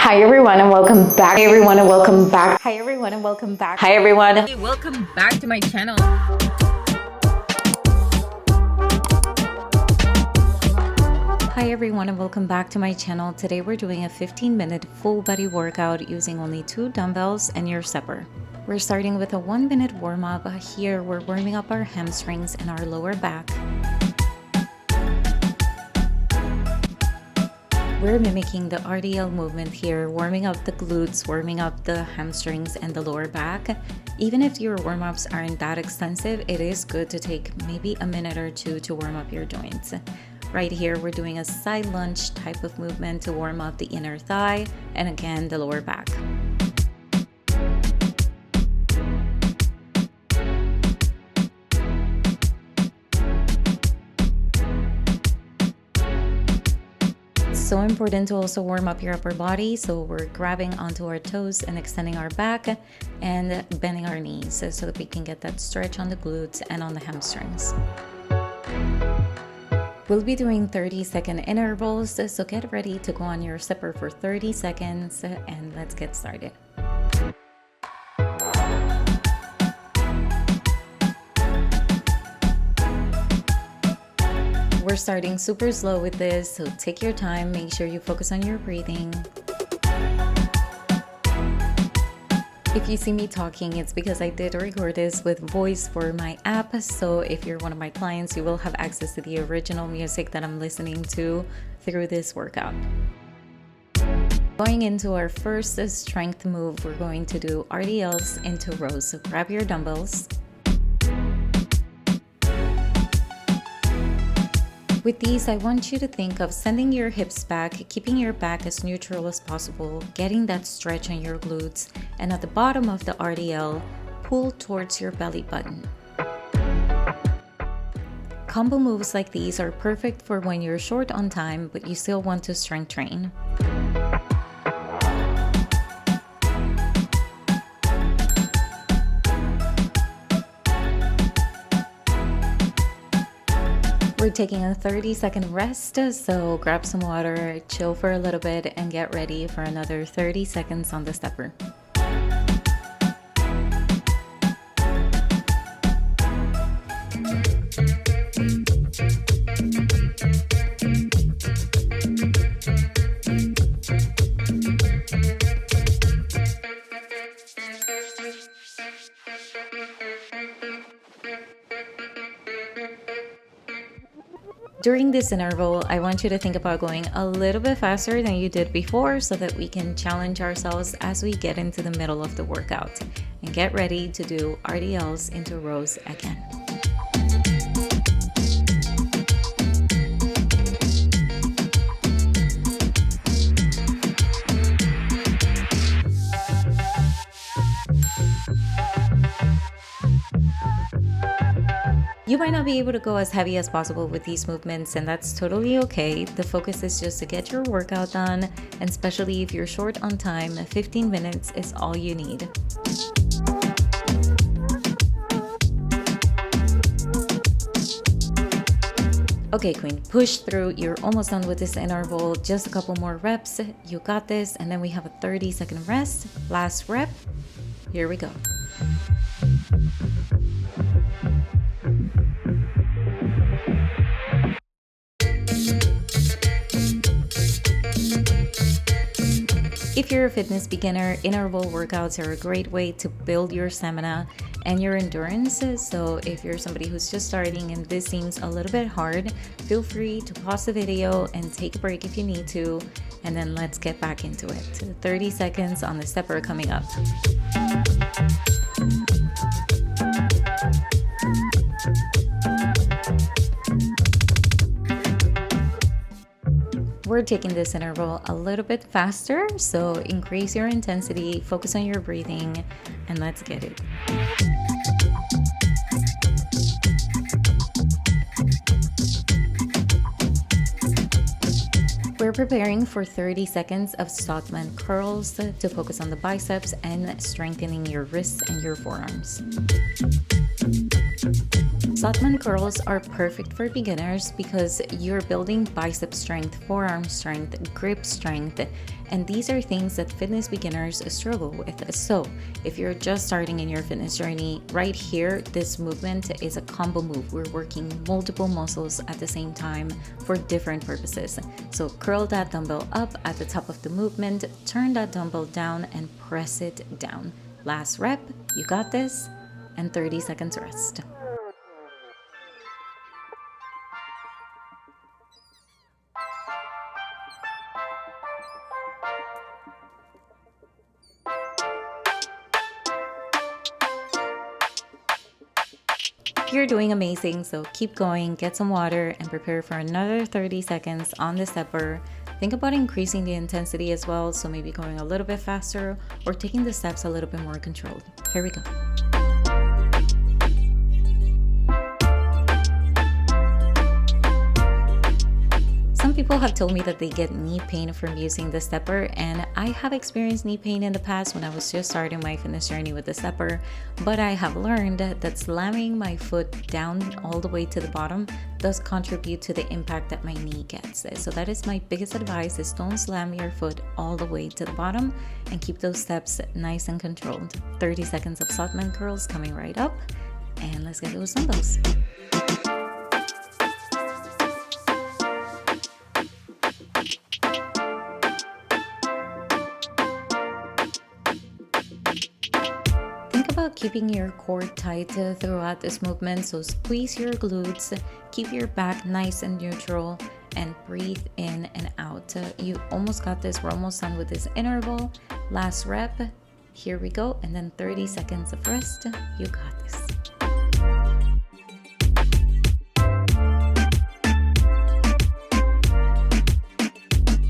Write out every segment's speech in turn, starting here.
Hi everyone and welcome back. Hi everyone and welcome back. Hi everyone and welcome back. Hi everyone. Hey, welcome back to my channel. Hi everyone and welcome back to my channel. Today we're doing a 15-minute full body workout using only 2 dumbbells and your stepper. We're starting with a 1-minute warm-up. Here we're warming up our hamstrings and our lower back. We're mimicking the RDL movement here, warming up the glutes, warming up the hamstrings and the lower back. Even if your warm-ups aren't that extensive, it is good to take maybe a minute or two to warm up your joints. Right here, we're doing a side lunge type of movement to warm up the inner thigh and again, the lower back. So important to also warm up your upper body, so we're grabbing onto our toes and extending our back and bending our knees so that we can get that stretch on the glutes and on the hamstrings. We'll be doing 30-second intervals, so get ready to go on your stepper for 30 seconds and let's get started. We're starting super slow with this, so take your time, make sure you focus on your breathing. If you see me talking, it's because I did record this with voice for my app, so if you're one of my clients, you will have access to the original music that I'm listening to through this workout. Going into our first strength move, we're going to do RDLs into rows, so grab your dumbbells. With these, I want you to think of sending your hips back, keeping your back as neutral as possible, getting that stretch on your glutes, and at the bottom of the RDL, pull towards your belly button. Combo moves like these are perfect for when you're short on time, but you still want to strength train. We're taking a 30-second rest, so grab some water, chill for a little bit, and get ready for another 30 seconds on the stepper. During this interval, I want you to think about going a little bit faster than you did before so that we can challenge ourselves as we get into the middle of the workout. And get ready to do RDLs into rows again. You might not be able to go as heavy as possible with these movements, and that's totally okay. The focus is just to get your workout done, and especially if you're short on time, 15 minutes is all you need. Okay, Queen, push through. You're almost done with this interval. Just a couple more reps. You got this, and then we have a 30-second rest. Last rep. Here we go. If you're a fitness beginner, interval workouts are a great way to build your stamina and your endurance. So if you're somebody who's just starting and this seems a little bit hard, feel free to pause the video and take a break if you need to, and then let's get back into it. 30 seconds on the stepper coming up. We're taking this interval a little bit faster, so increase your intensity, focus on your breathing, and let's get it. We're preparing for 30 seconds of Stockman curls to focus on the biceps and strengthening your wrists and your forearms. Satman curls are perfect for beginners because you're building bicep strength, forearm strength, grip strength, and these are things that fitness beginners struggle with. So, if you're just starting in your fitness journey, right here, this movement is a combo move. We're working multiple muscles at the same time for different purposes. So, curl that dumbbell up at the top of the movement, turn that dumbbell down, and press it down. Last rep, you got this, and 30 seconds rest. You're doing amazing, so keep going, get some water, and prepare for another 30 seconds on the stepper. Think about increasing the intensity as well, so maybe going a little bit faster or taking the steps a little bit more controlled. Here we go. Some people have told me that they get knee pain from using the stepper, and I have experienced knee pain in the past when I was just starting my fitness journey with the stepper, but I have learned that slamming my foot down all the way to the bottom does contribute to the impact that my knee gets. So that is my biggest advice, is don't slam your foot all the way to the bottom and keep those steps nice and controlled. 30 seconds of Satman curls coming right up, and let's get those dumbbells. About keeping your core tight throughout this movement, so squeeze your glutes, keep your back nice and neutral, and breathe in and out. You almost got this. We're almost done with this interval. Last rep, here we go, and then 30 seconds of rest. You got this.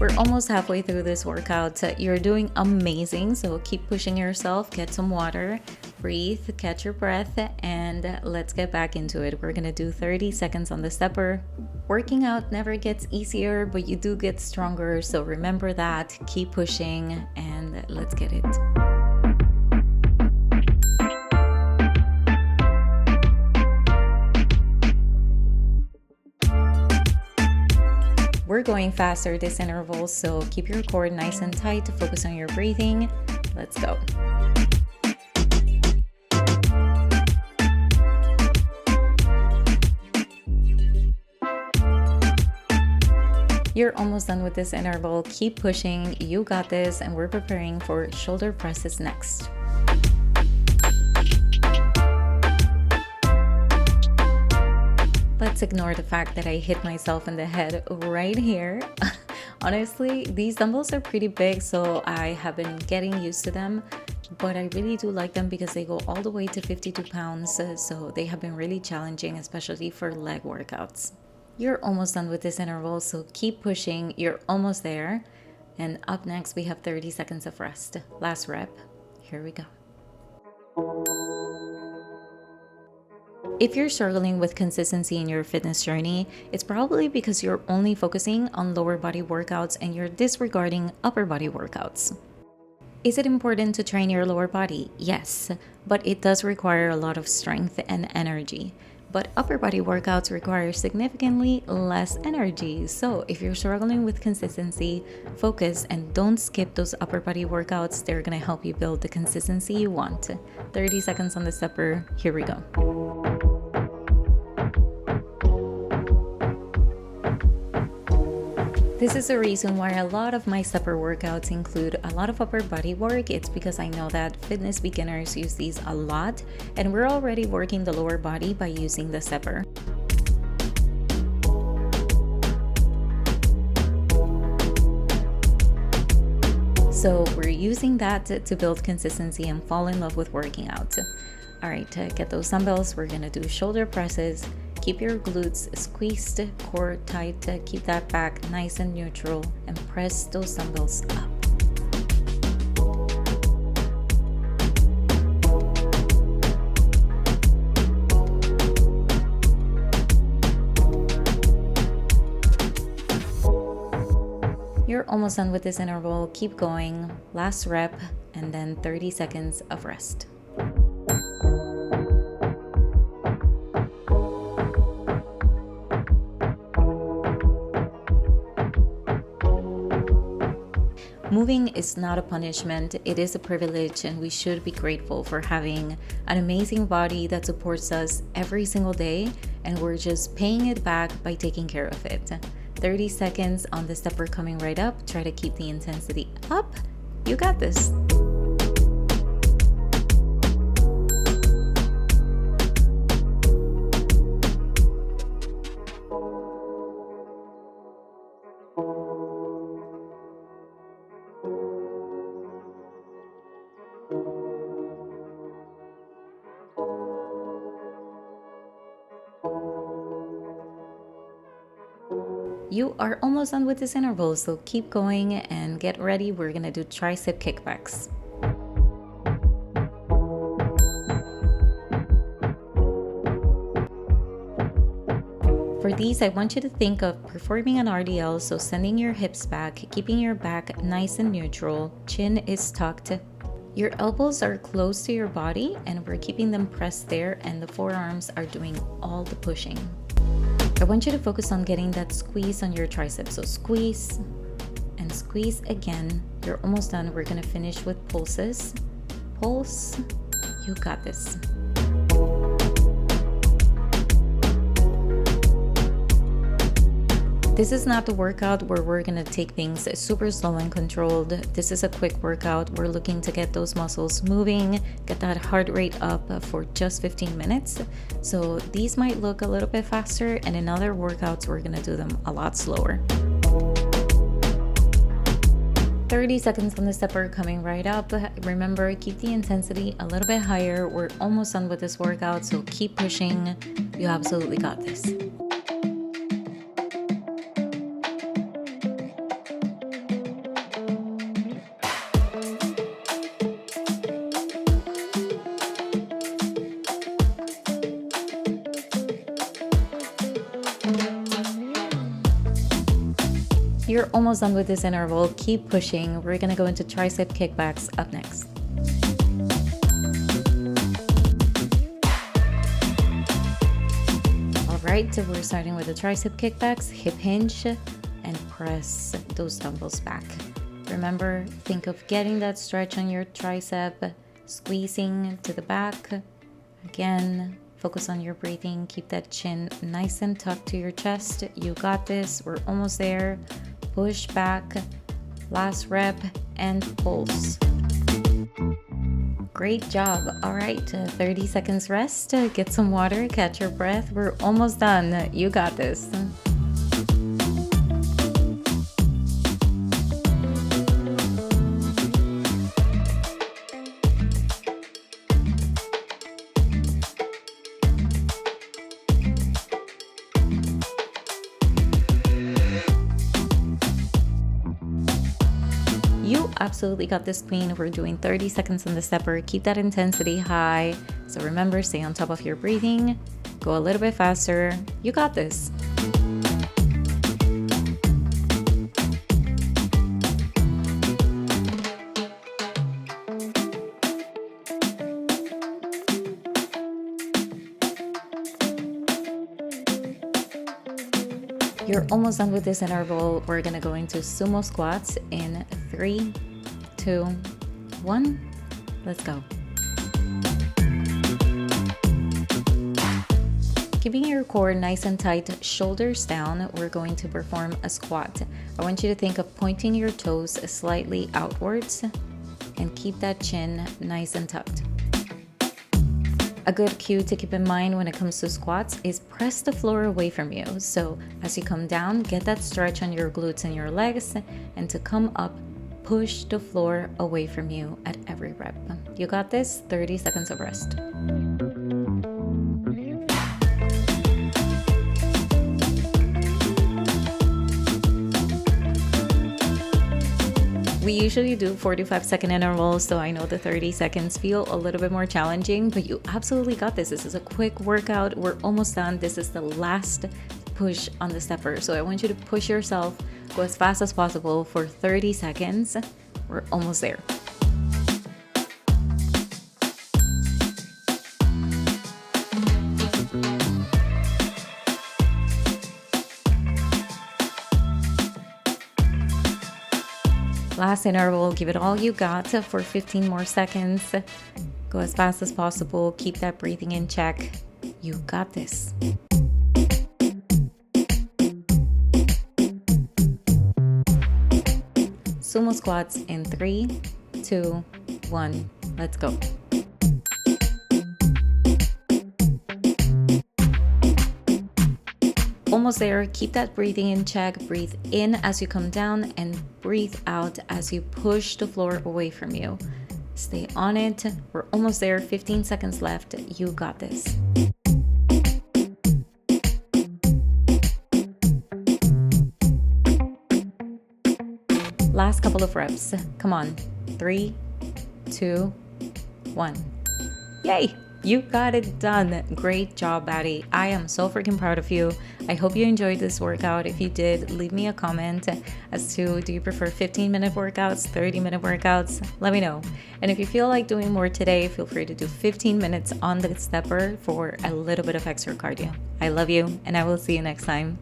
We're almost halfway through this workout. You're doing amazing, so keep pushing yourself, get some water, breathe, catch your breath, and let's get back into it. We're gonna do 30 seconds on the stepper. Working out never gets easier, but you do get stronger, so remember that. Keep pushing, and let's get it. We're going faster this interval, so keep your core nice and tight to focus on your breathing. Let's go. You're almost done with this interval. Keep pushing. You got this, and we're preparing for shoulder presses next. Let's ignore the fact that I hit myself in the head right here. Honestly, these dumbbells are pretty big, so I have been getting used to them, but I really do like them because they go all the way to 52 pounds, so they have been really challenging, especially for leg workouts. You're almost done with this interval, so keep pushing. You're almost there. And up next, we have 30 seconds of rest. Last rep. Here we go. If you're struggling with consistency in your fitness journey, it's probably because you're only focusing on lower body workouts and you're disregarding upper body workouts. Is it important to train your lower body? Yes, but it does require a lot of strength and energy. But upper body workouts require significantly less energy. So if you're struggling with consistency, focus and don't skip those upper body workouts. They're gonna help you build the consistency you want. 30 seconds on the stepper. Here we go. This is the reason why a lot of my stepper workouts include a lot of upper body work. It's because I know that fitness beginners use these a lot, and we're already working the lower body by using the stepper. So we're using that to build consistency and fall in love with working out. All right, to get those dumbbells, we're gonna do shoulder presses. Keep your glutes squeezed, core tight, keep that back nice and neutral, and press those dumbbells up. You're almost done with this interval. Keep going. Last rep, and then 30 seconds of rest. Moving is not a punishment, it is a privilege, and we should be grateful for having an amazing body that supports us every single day, and we're just paying it back by taking care of it. 30 seconds on the stepper coming right up. Try to keep the intensity up. You got this. You are almost done with this interval, so keep going and get ready. We're gonna do tricep kickbacks. For these, I want you to think of performing an RDL, so sending your hips back, keeping your back nice and neutral, chin is tucked, your elbows are close to your body, and we're keeping them pressed there, and the forearms are doing all the pushing. I want you to focus on getting that squeeze on your triceps. So squeeze and squeeze again. You're almost done. We're gonna finish with pulses. Pulse, you got this. This is not the workout where we're gonna take things super slow and controlled. This is a quick workout. We're looking to get those muscles moving, get that heart rate up for just 15 minutes. So these might look a little bit faster, and in other workouts, we're gonna do them a lot slower. 30 seconds on the stepper coming right up. Remember, keep the intensity a little bit higher. We're almost done with this workout, so keep pushing. You absolutely got this. You're almost done with this interval. Keep pushing. We're gonna go into tricep kickbacks up next. All right, so we're starting with the tricep kickbacks, hip hinge, and press those dumbbells back. Remember, think of getting that stretch on your tricep, squeezing to the back. Again, focus on your breathing. Keep that chin nice and tucked to your chest. You got this. We're almost there. Push back, last rep, and pulse. Great job. All right, 30 seconds rest, get some water, catch your breath. We're almost done. You got this. You absolutely got this, queen. We're doing 30 seconds on the stepper. Keep that intensity high. So remember, stay on top of your breathing. Go a little bit faster. You got this. You're almost done with this interval. We're gonna go into sumo squats in 3, 2, 1. Let's go. Keeping your core nice and tight, shoulders down, we're going to perform a squat. I want you to think of pointing your toes slightly outwards and keep that chin nice and tucked. A good cue to keep in mind when it comes to squats is press the floor away from you. So as you come down, get that stretch on your glutes and your legs, and to come up, push the floor away from you at every rep. You got this. 30 seconds of rest. We usually do 45-second intervals, so I know the 30 seconds feel a little bit more challenging, but you absolutely got this. This is a quick workout. We're almost done. This is the last push on the stepper. So I want you to push yourself, go as fast as possible for 30 seconds. We're almost there. Last interval, give it all you got for 15 more seconds. Go as fast as possible. Keep that breathing in check. You got this. Sumo squats in 3, 2, 1. Let's go. Almost there. Keep that breathing in check. Breathe in as you come down and breathe out as you push the floor away from you. Stay on it. We're almost there. 15 seconds left. You got this. Last couple of reps. Come on. 3, 2, 1. Yay! You got it done. Great job, Batty. I am so freaking proud of you. I hope you enjoyed this workout. If you did, leave me a comment as to, do you prefer 15-minute workouts, 30-minute workouts? Let me know. And if you feel like doing more today, feel free to do 15 minutes on the stepper for a little bit of extra cardio. I love you, and I will see you next time.